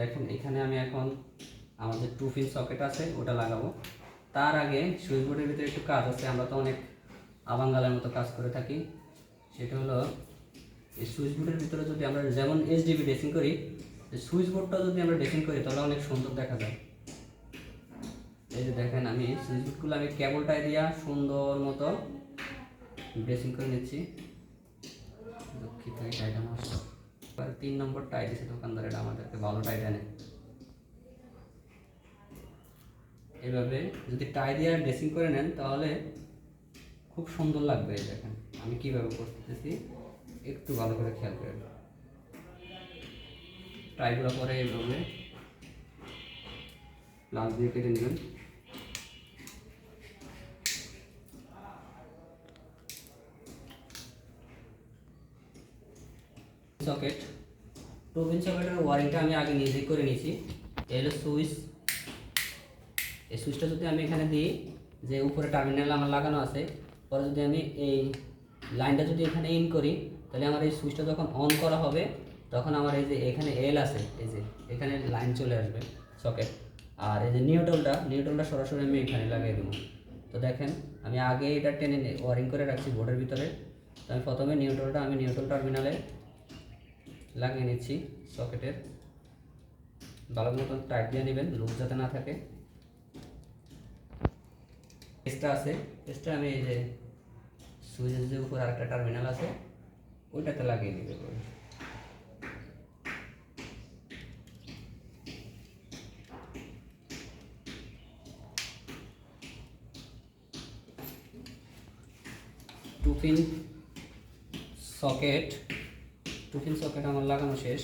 দেখেন এখানে আমি এখন আমাদের 2 পিন সকেট আছে ওটা লাগাবো। তার আগে সুইচ বোর্ডের ভিতরে একটু কাজ আছে, আমরা তো অনেক আবাঙ্গালের মতো কাজ করে থাকি। সেটা হলো এই সুইচ বোর্ডের ভিতরে যদি আমরা যেমন এইচডিবি ড্রেসিং করি, সুইচ বোর্ডটা যদি আমরা ড্রেসিং করি তাহলে অনেক সুন্দর দেখা যায়। এই যে দেখেন আমি সুইচ বোর্ডগুলো আমি কেবলটাই দিয়া সুন্দর মতো ড্রেসিং করে নিচ্ছি। দুঃখিত এই টাইটা নষ্ট। 3 নম্বর টাই দিয়েছে দোকানদার, এটা আমাদেরকে ভালো টাই দেয়। এইভাবে যদি টাই দিয়ে ড্রেসিং করে নেন তাহলে খুব সুন্দর লাগবে। দেখেন আমি কীভাবে করতেছি, একটু ভালো করে খেয়াল করে টাইগুলো পরে এইভাবে প্লাস দিয়ে কেটে নেবেন। সকেট 2 পিন সকেটের ওয়ারিংটা আমি আগে নিজেই করে নিয়েছি। এই হলো সুইচ। এই সুইচটা যদি আমি এখানে দিই, যে উপরে টার্মিনাল আমার লাগানো আছে, পরে যদি আমি এই লাইনটা যদি এখানে ইন করি তাহলে আমার এই সুইচটা যখন অন করা হবে তখন আমার এই যে এখানে এল আছে, এই যে এখানে লাইন চলে আসবে সকেট। আর এই যে নিউট্রালটা সরাসরি আমি এখানে লাগিয়ে দেবো। তো দেখেন আমি আগে এটা টেনে ওয়ারিং করে রাখছি বোর্ডের ভিতরে। তো আমি প্রথমে নিউট্রাল টার্মিনালে লাগিয়ে নিচ্ছি সকেটের। ভালো মতন টাইট দিয়ে নেবেন, লুজ যাতে না থাকে। পেজটা আছে, পেজটা আমি এই যে সুইচের যে উপর আরেকটা টার্মিনাল আছে ওইটাতে লাগিয়ে দিতে পারি। টু পিন সকেট আমার লাগানো শেষ।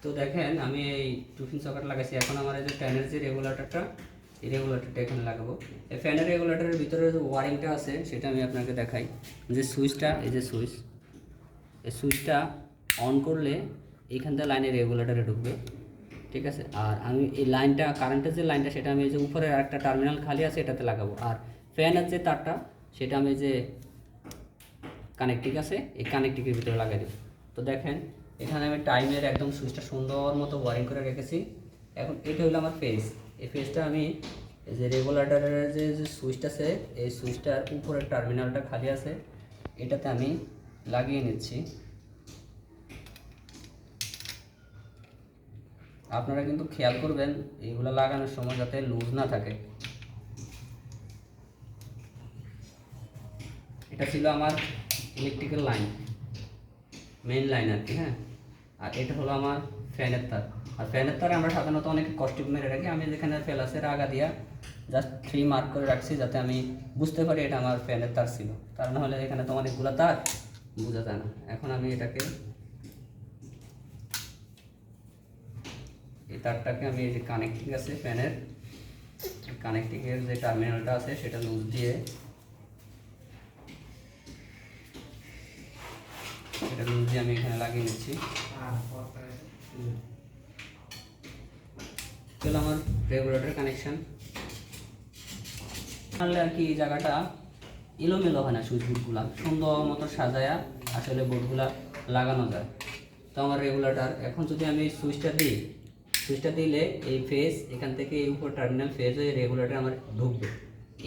তো দেখেন আমি এই 2 পিন সকেট লাগাইছি। এখন আমার এই যে ফ্যানের যে রেগুলেটরটা, এই রেগুলেটরটা এখানে লাগাবো। এই ফ্যানের রেগুলেটরের ভিতরে যে ওয়ারিংটা আছে সেটা আমি আপনাকে দেখাই। যে সুইচটা, এই যে এই সুইচটা অন করলে এইখান থেকে লাইনে রেগুলেটরে ঢুকবে, ঠিক আছে। আর আমি এই লাইনটা, কারেন্টের যে লাইনটা, সেটা আমি এই যে উপরে আরেকটা টার্মিনাল খালি আছে এটাতে লাগাবো। আর ফ্যানের যে তারটা সেটা আমি যে কানেক্টিং আছে এই কানেক্টিংয়ের ভিতরে লাগাই দেবো। তো দেখেন এখানে আমি টাইমের একদম সুইচটা সুন্দর মতো ওয়ারিং করে রেখেছি। এখন এটা হলো আমার ফেজ। এই ফেজটা আমি এই যে রেগুলেটরের যে সুইচটা আছে এই সুইচটার উপরের টার্মিনালটা খালি আছে এটাতে আমি লাগিয়ে নিচ্ছি। আপনারা কিন্তু খেয়াল করবেন এইগুলো লাগানোর সময় যাতে লুজ না থাকে। এটা ছিল আমার ইলেকট্রিক্যাল লাইন, মেইন লাইন আর কি, হ্যাঁ। আর এটা হলো আমার ফ্যানের তার। আর ফ্যানের তারে আমরা সাধারণত অনেক কষ্টিক মেরে রাখি। আমি যেখানে ফেল আছে আগা দিয়া জাস্ট 3 মার্ক করে রাখছি যাতে আমি বুঝতে পারি এটা আমার ফ্যানের তার ছিল। তার না হলে এখানে তো অনেকগুলো তার বোঝা যায় না। এখন আমি এটাকে, এই তারটাকে আমি এই যে কানেক্টিং আছে ফ্যানের, কানেক্টিংয়ের যে টার্মিনালটা আছে সেটা লুজ দিয়ে আমি এখানে লাগিয়ে নিচ্ছি। চলো আমার রেগুলেটর কানেকশন আনলে আর কি এই জায়গাটা এলোমেলো হয় না, সুইচ বোর্ডগুলা সুন্দর মতো সাজায়া আসলে বোর্ডগুলা লাগানো যায়। তো আমার রেগুলেটর এখন যদি আমি সুইচটা দিলে এই ফেজ এখান থেকে এই উপর টার্মিনাল ফেজ হয়ে রেগুলেটর আমার ঢুকবে,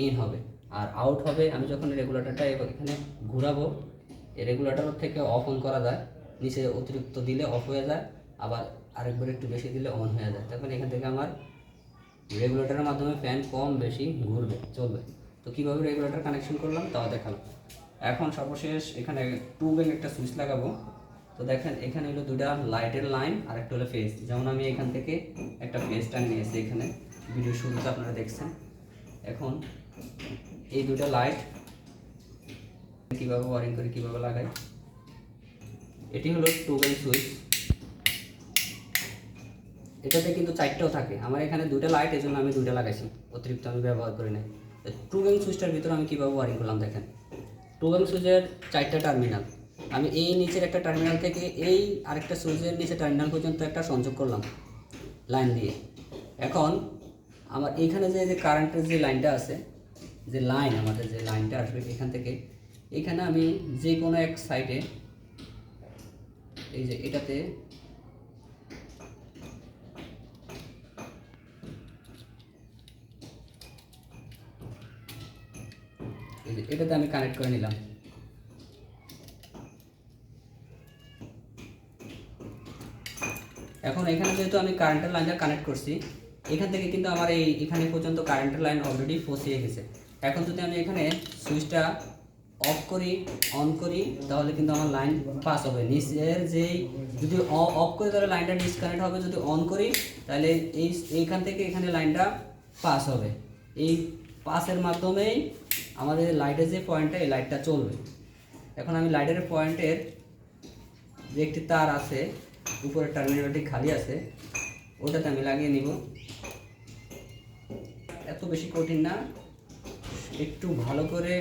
ইন হবে। আর আউট হবে আমি যখন রেগুলেটরটা এখানে ঘুরাবো, এই রেগুলেটর থেকে অফ অন করা যায়। নিচে অতিরিক্ত দিলে অফ হয়ে যায়, আবার আরেকবার একটু বেশি দিলে অন হয়ে যায়। তখন এখান থেকে আমার রেগুলেটরের মাধ্যমে ফ্যান কম বেশি চলবে। তো কীভাবে রেগুলেটর কানেকশন করলাম তাও দেখালাম। এখন সর্বশেষ এখানে 2 বেল একটা সুইচ লাগাবো। তো দেখেন এখানে হলো 2টা লাইটের লাইন আর একটা হলো ফেজ। যেমন আমি এখান থেকে একটা ফেজ টান নিয়েছি, এখানে ভিডিও শুরুতে আপনারা দেখছেন। এখন এই 2টা লাইট কীভাবে ওয়ারিং করি, কীভাবে লাগাই, এটি হলো 2 বেল সুইচ। এটাতে কিন্তু 4টাও থাকে, আমার এখানে 2টা লাইট, এই জন্য আমি 2টা লাগাইছি, অতিরিক্ত আমি ব্যবহার করি না। 2 বেল সুইচটার ভিতরে আমি কীভাবে ওয়ারিং করলাম দেখেন। 2 বেল সুইচের 4টা টার্মিনাল, আমি এই নিচের একটা টার্মিনাল থেকে এই আরেকটা সুইচের নিচে টার্মিনাল পর্যন্ত একটা সংযোগ করলাম লাইন দিয়ে। এখন আমার এইখানে যে কারেন্টের যে লাইনটা আছে, যে লাইন আমাদের যে লাইনটা আসবে এখান থেকে, এখানে আমি যে কোনো এক সাইডে এই যে এটাতে এটাতে আমি কানেক্ট করে নিলাম। এখন এখানে যেহেতু আমি কারেন্টের লাইনটা কানেক্ট করছি, এখান থেকে কিন্তু আমার এখানে পর্যন্ত কারেন্টের লাইন অলরেডি পৌঁছে গেছে। এখন যদি আমি এখানে সুইচটা অফ করি, অন করি, তাহলে কিন্তু আমার লাইন পাস হবে। নিচের যেই যদি অফ করি তাহলে লাইনটা ডিসকানেক্ট হবে, যদি অন করি তাহলে এইখান থেকে এখানে লাইনটা পাস হবে। এই পাসের মাধ্যমেই আমাদের লাইটের যে পয়েন্টটা, এই লাইটটা চলবে। এখন আমি লাইটের পয়েন্টের যে একটি তার আছে, উপরের টার্মিনালটি খালি আছে, ওটাতে আমি লাগিয়ে নিব। এত বেশি কঠিন না, একটু ভালো করে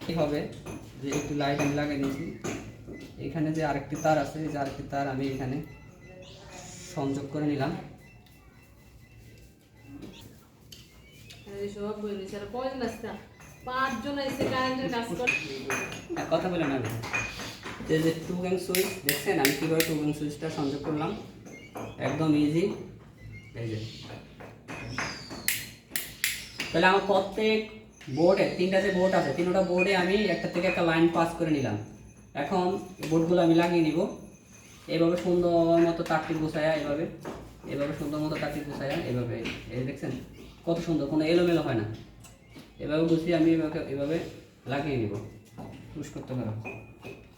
কি হবে যে একটু লাইট আমি লাগিয়ে নিয়েছি। এখানে যে আরেকটি তার আছে, যে আরেকটি তার আমি এখানে সংযোগ করে নিলাম। কথা বলে না, যে 2 গ্যাং সুইচ দেখছেন আমি কীভাবে 2 গ্যাং সুইচটা সংযোগ করলাম, একদম ইজি। এই যে তাহলে আমার প্রত্যেক বোর্ডে 3টা যে বোর্ড আছে, 3টা বোর্ডে আমি একটা থেকে একটা লাইন পাস করে নিলাম। এখন বোর্ডগুলো আমি লাগিয়ে নিব। এইভাবে সুন্দর মতো তারটি গুছায়া, এভাবে সুন্দর মতো তারটি গুছায়া, এভাবে এই দেখছেন কত সুন্দর, কোনো এলোমেলো হয় না। এভাবে গুছিয়ে আমি এভাবে লাগিয়ে নিব। পুশ করতে পারো।